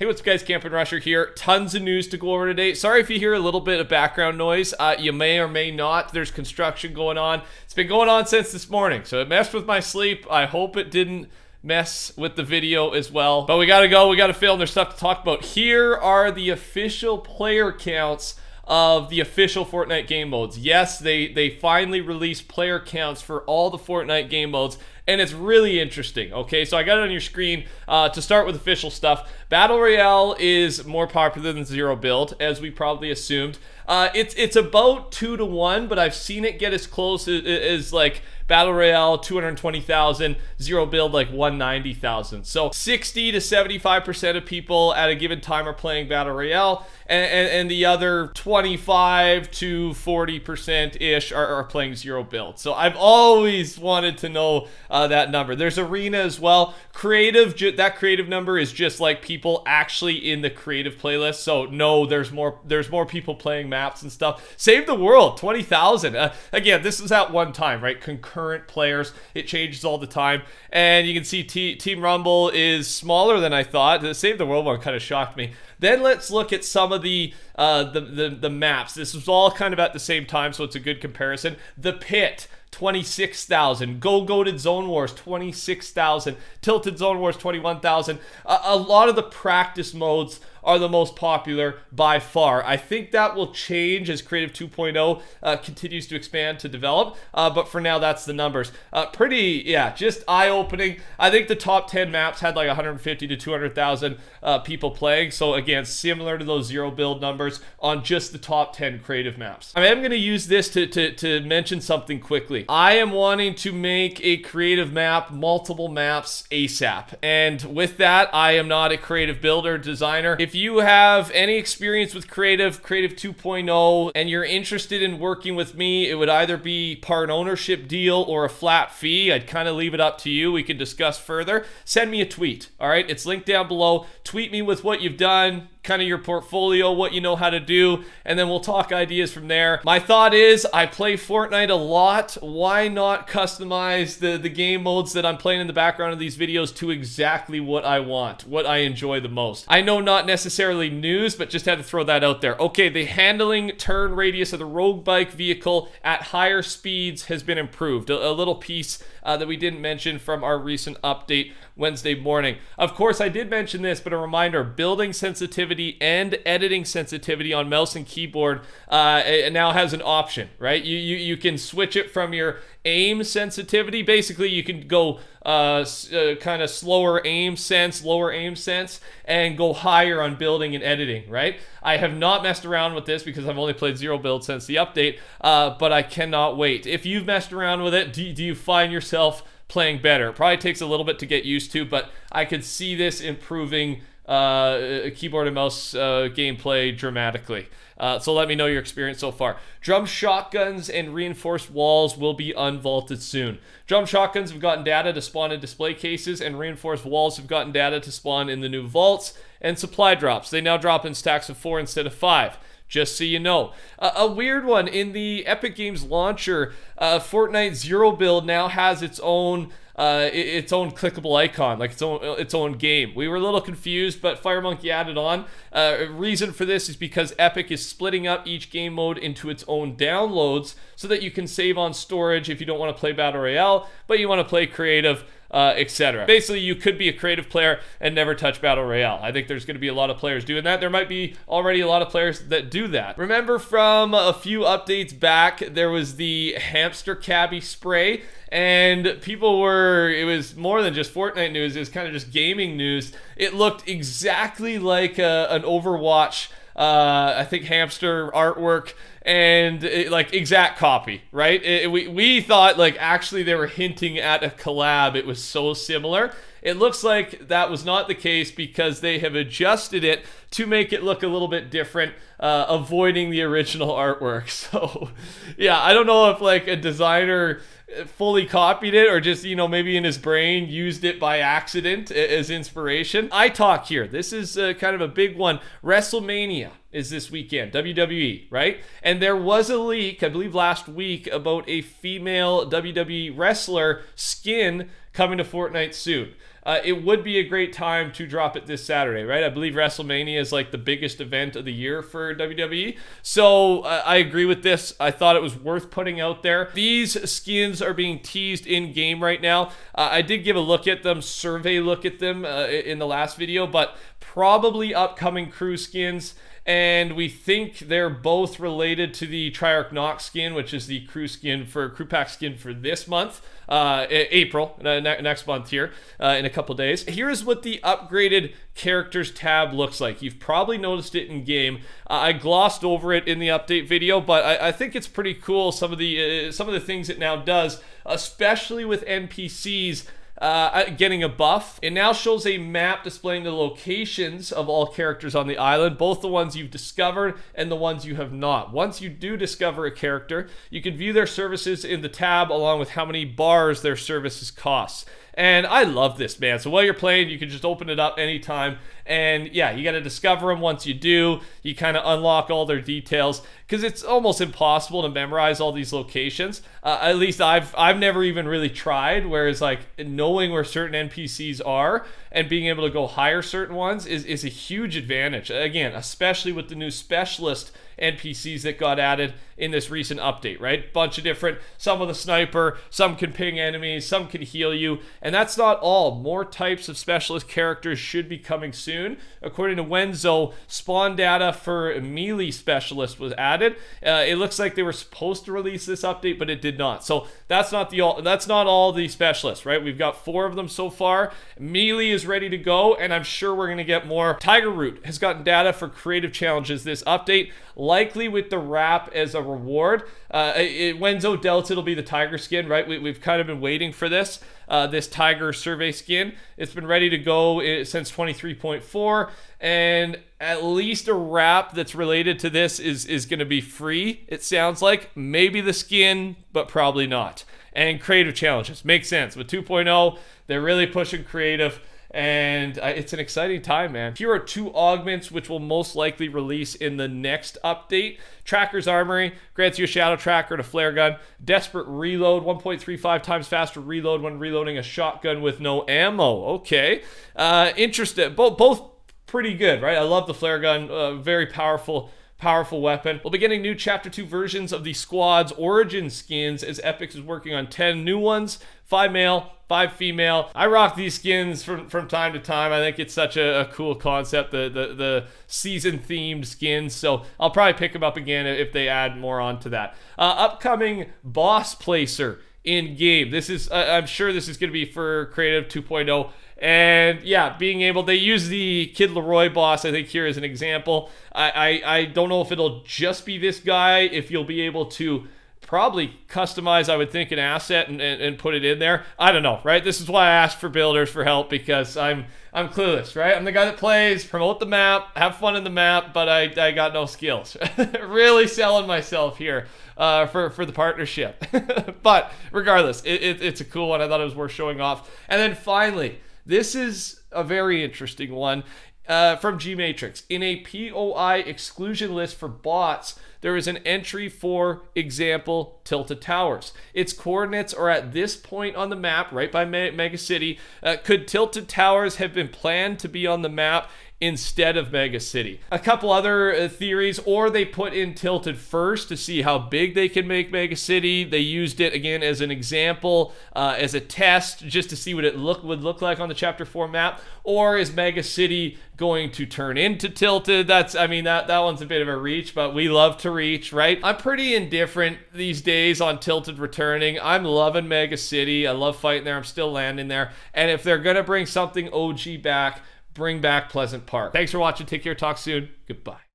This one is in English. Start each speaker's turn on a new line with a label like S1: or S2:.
S1: Hey, what's up guys, TheCampingRusher here. Tons of news to go over today. Sorry if you hear a little bit of background noise. You may or may not. There's construction going on. It's been going on since this morning, so it messed with my sleep. I hope it didn't mess with the video as well. But we gotta go, we gotta film. There's stuff to talk about. Here are the official player counts of the official Fortnite game modes. Yes, they finally released player counts for all the Fortnite game modes, and it's really interesting. Okay, so I got it on your screen. To start with official stuff, Battle Royale is more popular than Zero Build, as we probably assumed. It's about 2 to 1, but I've seen it get as close as like Battle Royale 220,000, Zero Build like 190,000. So 60 to 75% of people at a given time are playing Battle Royale, and the other 25 to 40% ish are playing Zero Build. So I've always wanted to know that number. There's Arena as well. Creative, that creative number is just like people actually in the creative playlist. So no, there's more people playing maps and stuff. Save the World, 20,000. Again, this is at one time, right? Concurrent players. It changes all the time. And you can see Team Rumble is smaller than I thought. The Save the World one kind of shocked me. Then let's look at some of the maps. This was all kind of at the same time, so it's a good comparison. The Pit, 26,000. Goated Zone Wars, 26,000. Tilted Zone Wars, 21,000. A lot of the practice modes are the most popular by far. I think that will change as Creative 2.0 continues to expand to develop, but for now that's the numbers. Just eye-opening. I think the top 10 maps had like 150 to 200,000 people playing, so again, similar to those Zero Build numbers on just the top 10 creative maps. I am going to use this to mention something quickly. I am wanting to make a creative map, multiple maps ASAP, and with that, I am not a creative builder, designer. If you have any experience with Creative 2.0, and you're interested in working with me, it would either be part ownership deal or a flat fee. I'd kind of leave it up to you. We can discuss further. Send me a tweet, all right? It's linked down below. Tweet me with what you've done, kind of your portfolio, what you know how to do, and then we'll talk ideas from there. My thought is, I play Fortnite a lot. Why not customize the game modes that I'm playing in the background of these videos to exactly what I want, what I enjoy the most? I know not necessarily news, but just had to throw that out there. Okay, the handling turn radius of the rogue bike vehicle at higher speeds has been improved. A little piece that we didn't mention from our recent update Wednesday morning. Of course, I did mention this, but a reminder, building sensitivity and editing sensitivity on mouse and keyboard it now has an option, right? You can switch it from your aim sensitivity. Basically, you can go kind of slower aim sense, lower aim sense, and go higher on building and editing, right? I have not messed around with this because I've only played Zero Build since the update, but I cannot wait. If you've messed around with it, do you find yourself playing better? It probably takes a little bit to get used to, but I could see this improving keyboard and mouse gameplay dramatically. So let me know your experience so far. Drum shotguns and reinforced walls will be unvaulted soon. Drum shotguns have gotten data to spawn in display cases, and reinforced walls have gotten data to spawn in the new vaults and supply drops. They now drop in stacks of 4 instead of 5. Just so you know. A weird one, in the Epic Games launcher, Fortnite Zero Build now has its own clickable icon, like its own game. We were a little confused, but FireMonkey added on. Reason for this is because Epic is splitting up each game mode into its own downloads so that you can save on storage if you don't want to play Battle Royale, but you want to play creative, etc. Basically, you could be a creative player and never touch Battle Royale. I think there's going to be a lot of players doing that. There might be already a lot of players that do that. Remember from a few updates back, there was the Hamster Spray, and it was more than just Fortnite news, it was kind of just gaming news. It looked exactly like an Overwatch, I think, hamster artwork, and like exact copy, right? We thought like actually they were hinting at a collab. It was so similar. It looks like that was not the case because they have adjusted it to make it look a little bit different, avoiding the original artwork. So yeah, I don't know if like a designer fully copied it or just, maybe in his brain used it by accident as inspiration. I talk here. This is kind of a big one. WrestleMania is this weekend, WWE, right? And there was a leak, I believe last week, about a female WWE wrestler skin coming to Fortnite soon. it would be a great time to drop it this Saturday, right? I believe WrestleMania is like the biggest event of the year for WWE. So I agree with this. I thought it was worth putting out there. These skins are being teased in game right now. I did give a look at them, survey look at them in the last video, but probably upcoming crew skins. And we think they're both related to the Triarch Nox skin, which is the crew pack skin for this month, April, next month here, in a couple days. Here's what the upgraded characters tab looks like. You've probably noticed it in game. I glossed over it in the update video, but I think it's pretty cool. Some of the things it now does, especially with NPCs. Getting a buff. It now shows a map displaying the locations of all characters on the island, both the ones you've discovered and the ones you have not. Once you do discover a character, you can view their services in the tab along with how many bars their services cost. And I love this, man. So while you're playing, you can just open it up anytime. And yeah, you got to discover them. Once you do, you kind of unlock all their details, because it's almost impossible to memorize all these locations. At least I've never even really tried, whereas like knowing where certain NPCs are and being able to go hire certain ones is a huge advantage. Again, especially with the new specialist NPCs that got added in this recent update, right? Bunch of different, some with a sniper, some can ping enemies, some can heal you, and that's not all. More types of specialist characters should be coming soon. According to Wenzo, spawn data for melee specialist was added. It looks like they were supposed to release this update, but it did not. So that's not all the specialists, right? We've got 4 of them so far. Melee is ready to go, and I'm sure we're going to get more. Tiger Root has gotten data for creative challenges this update, likely with the wrap as a reward. Wenzo dealt it'll be the tiger skin, right? We've kind of been waiting for this tiger survey skin. It's been ready to go since 23.4, and at least a wrap that's related to this is going to be free, it sounds like. Maybe the skin, but probably not. And creative challenges makes sense. With 2.0, they're really pushing creative. And it's an exciting time, man. Here are 2 augments which will most likely release in the next update. Tracker's Armory grants you a shadow tracker and a flare gun. Desperate Reload, 1.35 times faster reload when reloading a shotgun with no ammo. Okay, interesting. Both pretty good, right? I love the flare gun. Very powerful weapon. We'll be getting new Chapter 2 versions of the Squad's Origin skins, as Epic is working on 10 new ones, 5 male, 5 female. I rock these skins from time to time. I think it's such a cool concept, the season-themed skins, so I'll probably pick them up again if they add more onto that. Upcoming Boss Placer in-game. This is, I'm sure this is going to be for Creative 2.0. And yeah, being able, they use the Kid Leroy boss, I think, here as an example. I don't know if it'll just be this guy, if you'll be able to probably customize, I would think, an asset and put it in there. I don't know, right? This is why I asked for builders for help, because I'm clueless, right? I'm the guy that plays, promote the map, have fun in the map, but I got no skills. Really selling myself here for the partnership. But regardless, it's a cool one. I thought it was worth showing off. And then finally, this is a very interesting one from G-Matrix. In a POI exclusion list for bots, there is an entry for example Tilted Towers. Its coordinates are at this point on the map, right by Mega City. Could Tilted Towers have been planned to be on the map instead of Mega City? A couple other theories, or they put in Tilted first to see how big they can make Mega City. They used it again as an example, as a test, just to see what it would look like on the Chapter 4 map. Or is Mega City going to turn into Tilted? That one's a bit of a reach, but we love to reach, right? I'm pretty indifferent these days on Tilted returning. I'm loving Mega City. I love fighting there. I'm still landing there. And if they're gonna bring something OG back, bring back Pleasant Park. Thanks for watching. Take care. Talk soon. Goodbye.